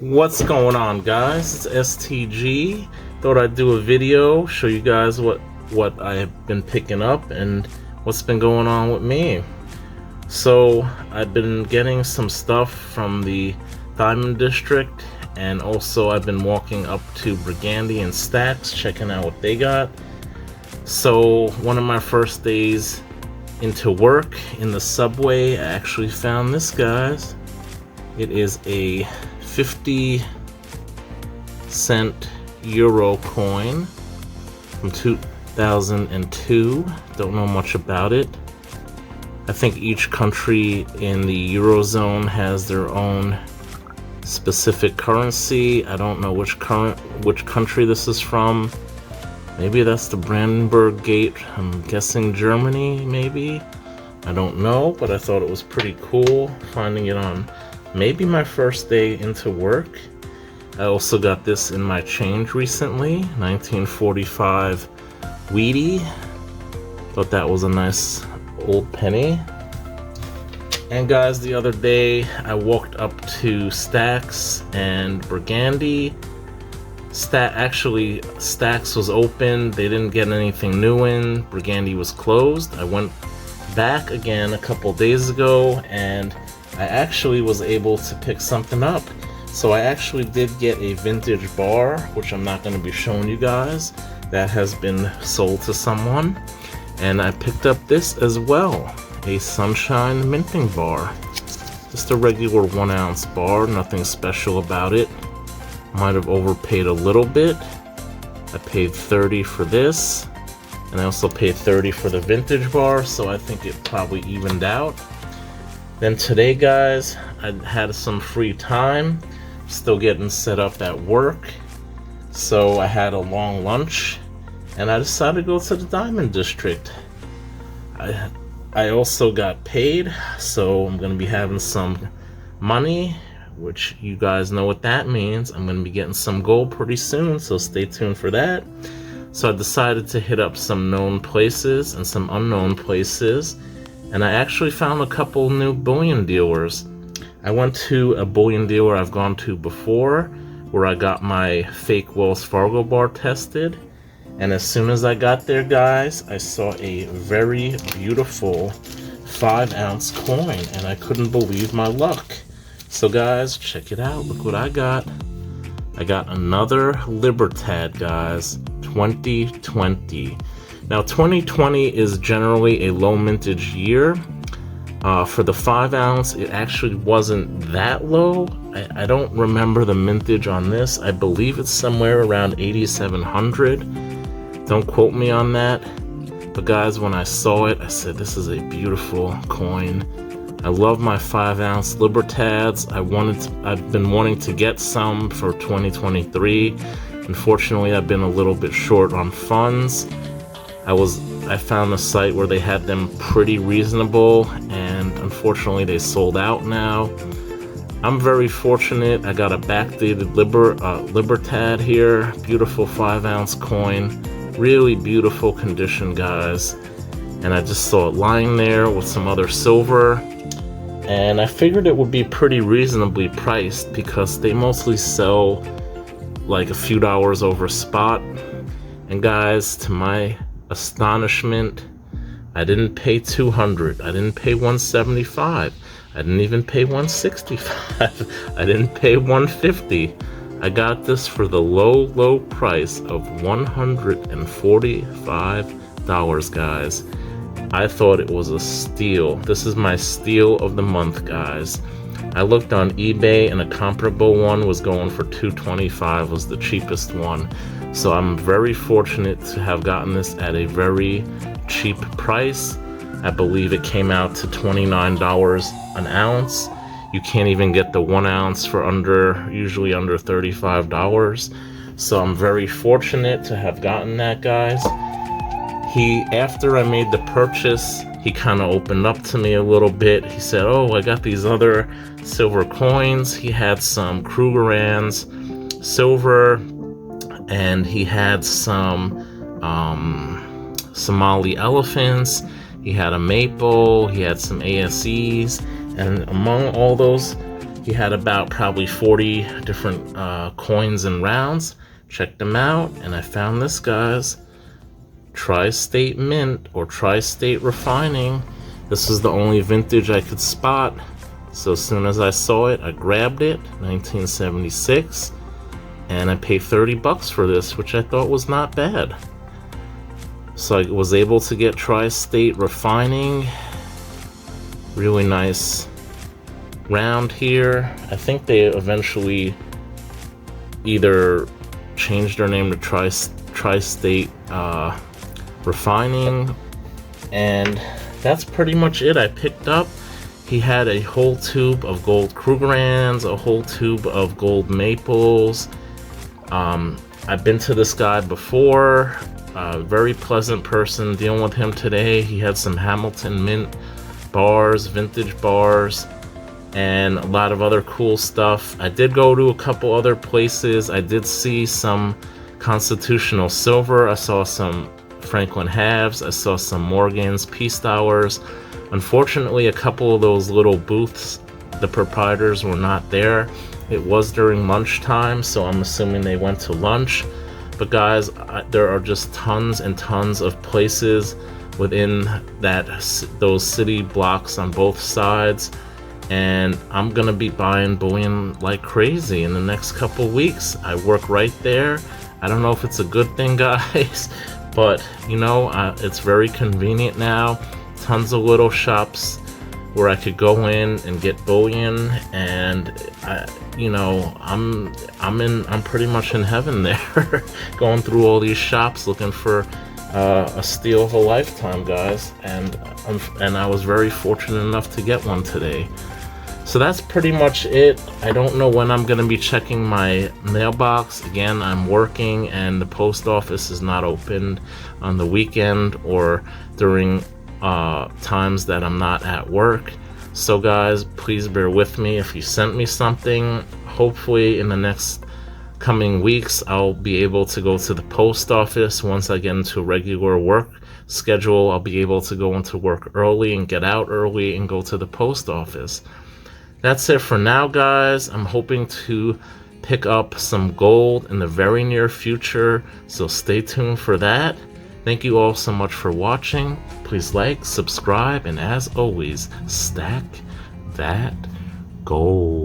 What's going on, guys? It's STG. Thought I'd do a video, show you guys what I have been picking up and what's been going on with me. So I've been getting some stuff from the Diamond District, and also I've been walking up to Burgundy and Stax, checking out what they got. So one of my first days into work in the subway, I actually found this, guys. It is a 50-cent euro coin from 2002. Don't know much about it. I think each country in the Eurozone has their own specific currency. I don't know which country this is from. Maybe that's the Brandenburg Gate. I'm guessing Germany, maybe. I don't know, but I thought it was pretty cool finding it on maybe my first day into work. I also got this in my change recently, 1945 Wheatie. Thought that was a nice old penny. And guys, the other day I walked up to Stax and Burgundy. Stax was open. They didn't get anything new in. Burgundy was closed. I went back again a couple days ago and I actually was able to pick something up. So I actually did get a vintage bar, which I'm not going to be showing you guys. That has been sold to someone. And I picked up this as well, a Sunshine minting bar. Just a regular 1 ounce bar, nothing special about it. Might have overpaid a little bit. I paid $30 for this, and I also paid $30 for the vintage bar, so I think it probably evened out. Then today, guys, I had some free time, still getting set up at work, so I had a long lunch, and I decided to go to the Diamond District. I also got paid, so I'm going to be having some money, which you guys know what that means. I'm going to be getting some gold pretty soon, so stay tuned for that. So I decided to hit up some known places and some unknown places, and I actually found a couple new bullion dealers. I went to a bullion dealer I've gone to before, where I got my fake Wells Fargo bar tested, and as soon as I got there, guys, I saw a very beautiful 5 ounce coin, and I couldn't believe my luck. So guys, check it out. Look what I got. I got another Libertad, guys, 2020. Now 2020 is generally a low mintage year. For the 5 ounce, it actually wasn't that low. I don't remember the mintage on this. I believe it's somewhere around 8,700. Don't quote me on that. But guys, when I saw it, I said, this is a beautiful coin. I love my 5 ounce Libertads. I've been wanting to get some for 2023. Unfortunately, I've been a little bit short on funds. I found a site where they had them pretty reasonable, and unfortunately they sold out now. I'm very fortunate. I got a backdated Libertad here. Beautiful 5 ounce coin. Really beautiful condition, guys. And I just saw it lying there with some other silver. And I figured it would be pretty reasonably priced because they mostly sell like a few dollars over spot. And guys, to my astonishment, I didn't pay $200. I didn't pay $175. I didn't even pay $165. I didn't pay $150. I got this for the low price of $145, guys. I thought it was a steal. This is my steal of the month, guys. I looked on eBay and a comparable one was going for $225, was the cheapest one. So I'm very fortunate to have gotten this at a very cheap price. I believe it came out to $29 an ounce. You can't even get the 1 ounce for usually under $35. So I'm very fortunate to have gotten that, guys. After I made the purchase, he kind of opened up to me a little bit. He said, oh, I got these other silver coins. He had some Krugerrands silver, and he had some Somali elephants. He had a maple, he had some ASEs, and among all those He had about probably 40 different coins and rounds. Checked them out, and I found this, guys. Tri-State Mint or Tri-State Refining. This is the only vintage I could spot. So as soon as I saw it, I grabbed it, 1976, and I paid 30 bucks for this, which I thought was not bad. So I was able to get Tri-State Refining. Really nice round here. I think they eventually either changed their name to Tri-State Refining, and that's pretty much it I picked up. He had a whole tube of gold Krugerrands, a whole tube of gold Maples. I've been to this guy before. Very pleasant person dealing with him today. He had some Hamilton Mint bars, vintage bars, and a lot of other cool stuff. I did go to a couple other places. I did see some Constitutional Silver. I saw some Franklin Halves. I saw some Morgan's Peace Hours. Unfortunately, a couple of those little booths, the proprietors were not there. It was during lunchtime, so I'm assuming they went to lunch. But guys, there are just tons and tons of places within those city blocks on both sides, and I'm gonna be buying bullion like crazy in the next couple weeks. I work right there. I don't know if it's a good thing, guys, but you know, it's very convenient now. Tons of little shops where I could go in and get bullion, and you know, I'm pretty much in heaven there, going through all these shops looking for a steal of a lifetime, guys, and I was very fortunate enough to get one today. So that's pretty much it. I don't know when I'm gonna be checking my mailbox. Again, I'm working, and the post office is not open on the weekend or during times that I'm not at work. So guys, please bear with me if you sent me something. Hopefully in the next coming weeks I'll be able to go to the post office. Once I get into a regular work schedule, I'll be able to go into work early and get out early and go to the post office. That's it for now, guys. I'm hoping to pick up some gold in the very near future, so stay tuned for that. Thank you all so much for watching. Please like, subscribe, and as always, stack that gold.